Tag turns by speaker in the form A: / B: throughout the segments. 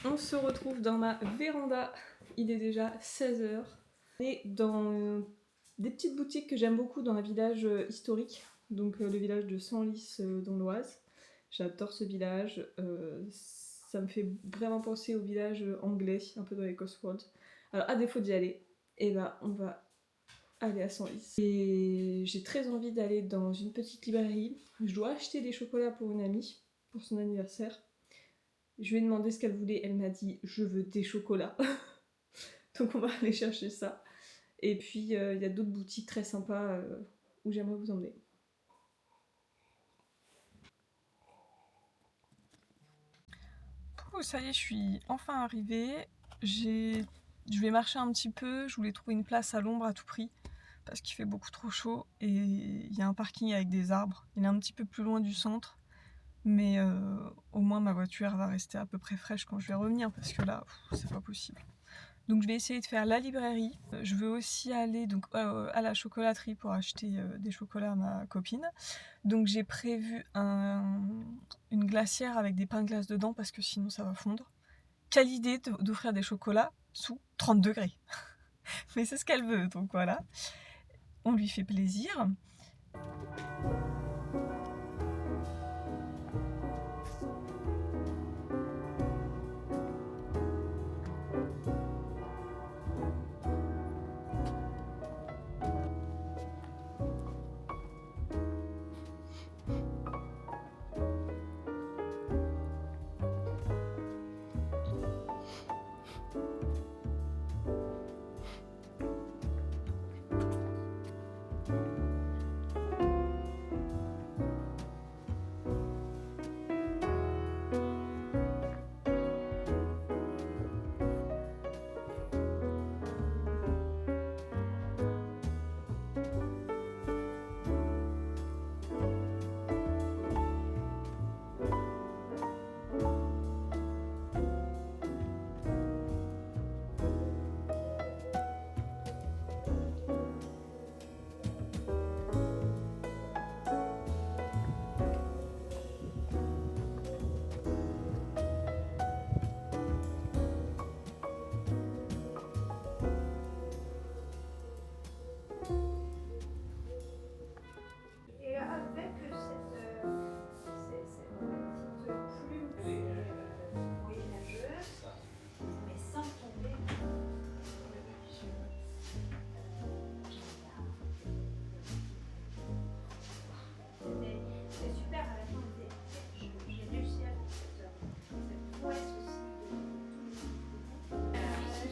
A: On se retrouve dans ma véranda, il est déjà 16h. On est dans des petites boutiques que j'aime beaucoup dans un village historique, donc le village de Senlis dans l'Oise. J'adore ce village, ça me fait vraiment penser au village anglais, un peu dans les Cotswolds. Alors à défaut d'y aller, et ben on va aller à Senlis. Et j'ai très envie d'aller dans une petite librairie. Je dois acheter des chocolats pour une amie, pour son anniversaire. Je lui ai demandé ce qu'elle voulait, elle m'a dit je veux des chocolats. Donc on va aller chercher ça. Et puis il y a d'autres boutiques très sympas où j'aimerais vous emmener. Ça y est, je suis enfin arrivée. Je vais marcher un petit peu, je voulais trouver une place à l'ombre à tout prix parce qu'il fait beaucoup trop chaud et il y a un parking avec des arbres. Il est un petit peu plus loin du centre, mais au moins ma voiture va rester à peu près fraîche quand je vais revenir parce que là, c'est pas possible. Donc je vais essayer de faire la librairie. Je veux aussi aller donc, à la chocolaterie pour acheter des chocolats à ma copine. Donc j'ai prévu une glacière avec des pains de glace dedans parce que sinon ça va fondre. Quelle idée d'offrir des chocolats sous 30 degrés. Mais c'est ce qu'elle veut, donc voilà. On lui fait plaisir.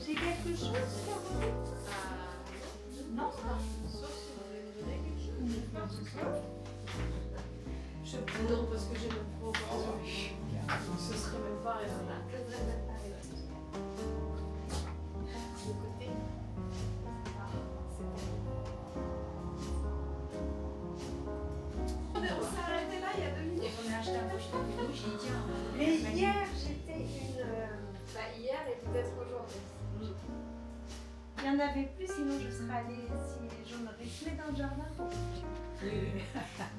B: J'ai quelque chose sur vous? Non, pas. Sauf si vous voulez me donner quelque chose. Je non, parce que j'ai mon programme. Ce serait même pas raisonnable. De côté. On s'est arrêté là il y a 2 minutes. On a acheté un peu, j'ai dit tiens. Mais hier j'étais une. Hier et peut-être aujourd'hui. Il y en avait plus, sinon je serais allée, si j'en aurais tué dans le jardin. Oui.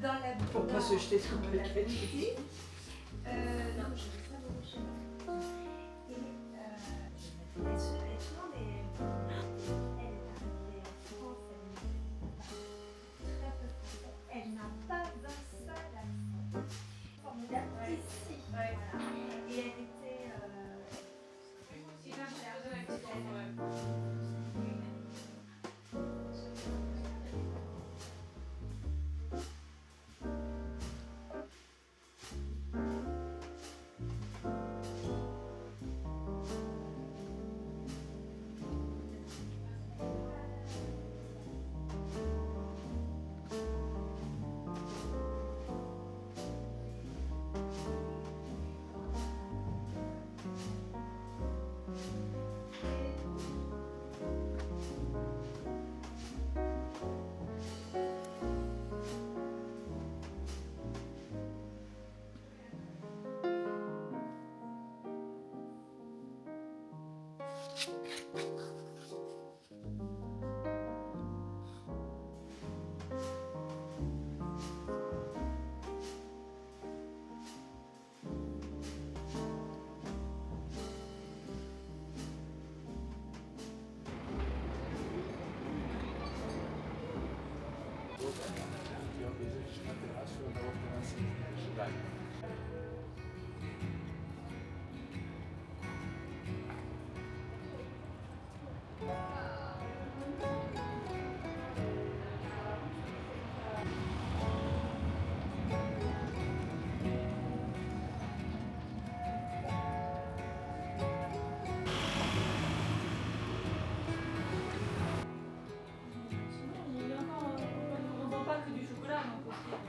B: Dans la
C: Pour pas se jeter sous le paquet.
B: Non, je vais pas beaucoup chez moi. Et tout le monde est. Elle est arrivée en France, elle est très peu française. Elle n'a pas un seul accent. Formidable. Ici. Ouais. Voilà. Et elle était.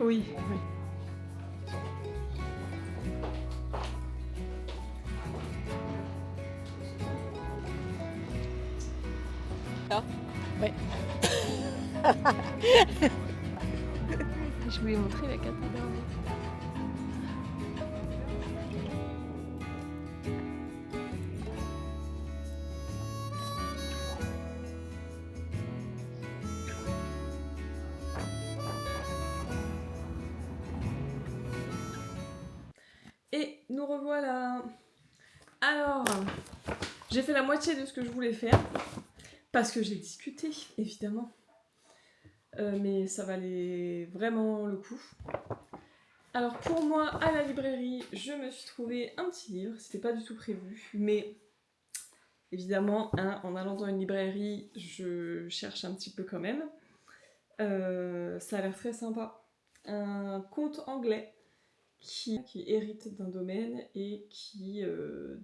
A: Oui, oui.
D: Ah, ouais. Je voulais montrer la cathédrale.
A: Et nous revoilà. Alors, j'ai fait la moitié de ce que je voulais faire. Parce que j'ai discuté, évidemment. Mais ça valait vraiment le coup. Alors pour moi, à la librairie, je me suis trouvé un petit livre. C'était pas du tout prévu. Mais évidemment, hein, en allant dans une librairie, je cherche un petit peu quand même. Ça a l'air très sympa. Un conte anglais qui hérite d'un domaine et qui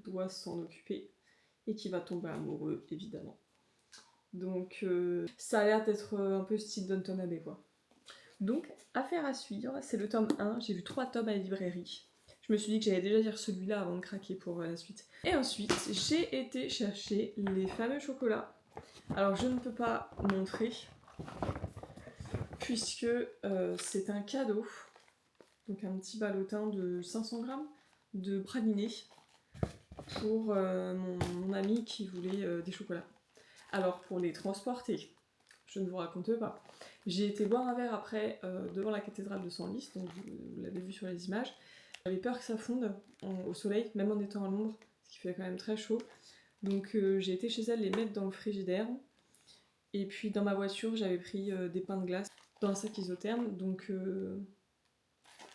A: doit s'en occuper et qui va tomber amoureux, évidemment. Donc ça a l'air d'être un peu style Downton Abbey, quoi. Donc, affaire à suivre, c'est le tome 1, j'ai vu 3 tomes à la librairie. Je me suis dit que j'allais déjà lire celui-là avant de craquer pour la suite. Et ensuite, j'ai été chercher les fameux chocolats. Alors je ne peux pas montrer, puisque c'est un cadeau. Donc un petit ballotin de 500 grammes de praliné pour mon ami qui voulait des chocolats. Alors pour les transporter, je ne vous raconte pas. J'ai été boire un verre après devant la cathédrale de Senlis, donc vous l'avez vu sur les images. J'avais peur que ça fonde au soleil, même en étant à l'ombre, ce qui fait quand même très chaud. Donc j'ai été chez elle les mettre dans le frigidaire. Et puis dans ma voiture, j'avais pris des pains de glace dans un sac isotherme. Donc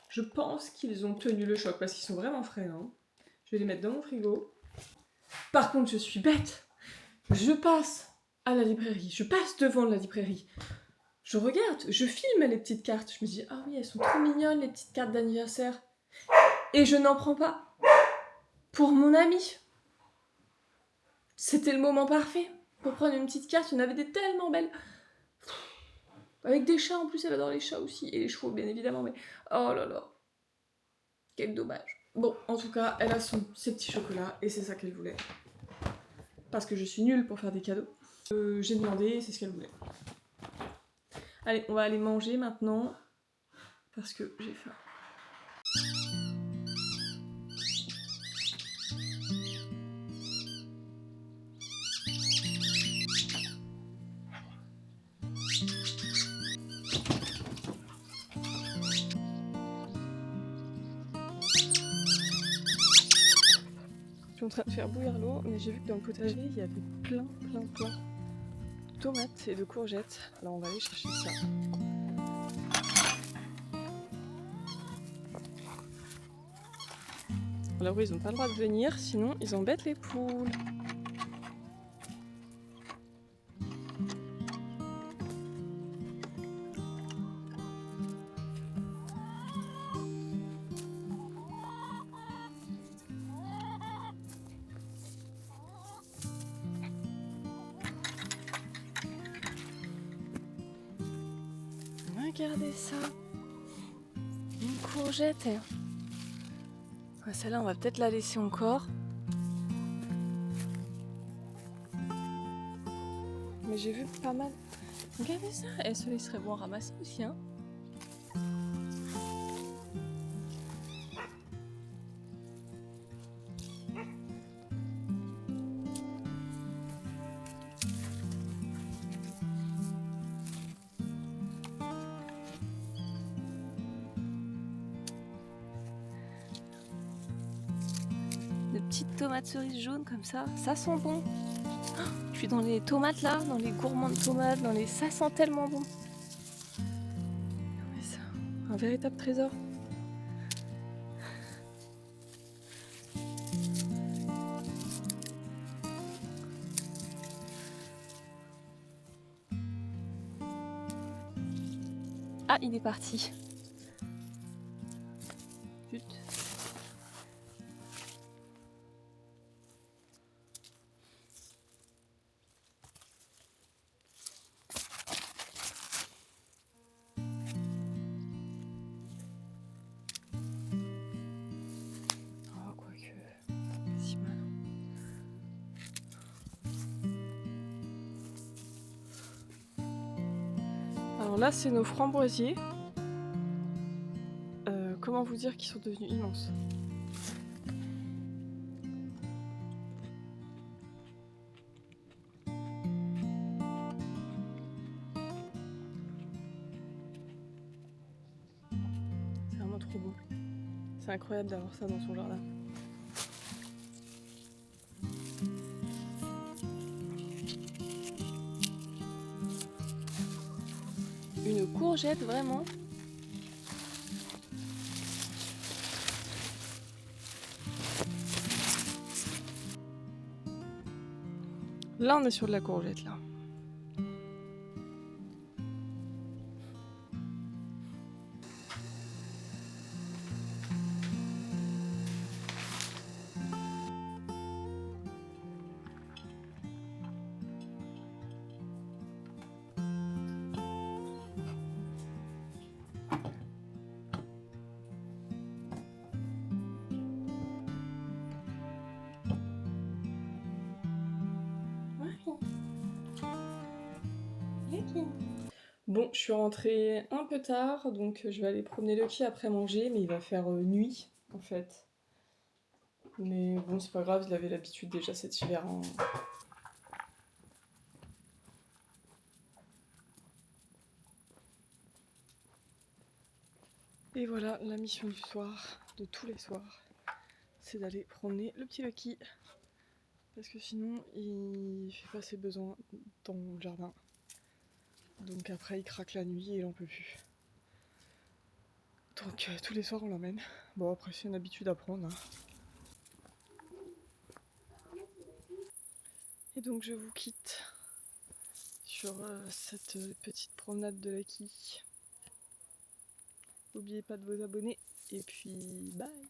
A: je pense qu'ils ont tenu le choc parce qu'ils sont vraiment frais. Hein. Je vais les mettre dans mon frigo. Par contre, je suis bête. Je passe à la librairie, je passe devant la librairie. Je regarde, je filme les petites cartes. Je me dis, ah oui, elles sont trop mignonnes, les petites cartes d'anniversaire. Et je n'en prends pas. Pour mon ami. C'était le moment parfait pour prendre une petite carte. Il y en avait des tellement belles. Avec des chats en plus, elle adore les chats aussi. Et les chevaux, bien évidemment. Mais oh là là. Quel dommage. Bon, en tout cas, elle a ses petits chocolats. Et c'est ça qu'elle voulait. Parce que je suis nulle pour faire des cadeaux. J'ai demandé, c'est ce qu'elle voulait. Allez, on va aller manger maintenant, parce que j'ai faim. Je suis en train de faire bouillir l'eau, mais j'ai vu que dans le potager, il y avait plein de tomates et de courgettes. Alors on va aller chercher ça. Alors ils n'ont pas le droit de venir, sinon ils embêtent les poules. Regardez ça. Une courgette. Ouais, celle-là, on va peut-être la laisser encore. Mais j'ai vu pas mal. Regardez ça. Elle se laisserait bon ramasser aussi, hein. De petites tomates cerises jaunes comme ça sent bon. Je suis dans les tomates là, dans les gourmands de tomates, ça sent tellement bon. Mais ça, un véritable trésor. Ah, il est parti. Zut. Alors là, c'est nos framboisiers. Comment vous dire qu'ils sont devenus immenses? C'est vraiment trop beau. C'est incroyable d'avoir ça dans son jardin. Une courgette vraiment. Là, on est sur de la courgette là. Bon, je suis rentrée un peu tard, donc je vais aller promener Lucky après manger, mais il va faire nuit en fait. Mais bon, c'est pas grave, il avait l'habitude déjà cet hiver. Hein. Et voilà, la mission du soir, de tous les soirs, c'est d'aller promener le petit Lucky. Parce que sinon, il fait pas ses besoins dans le jardin. Donc après, il craque la nuit et il en peut plus. Donc tous les soirs, on l'emmène. Bon, après, c'est une habitude à prendre. Hein. Et donc, je vous quitte sur cette petite promenade de Lucky. N'oubliez pas de vous abonner et puis bye!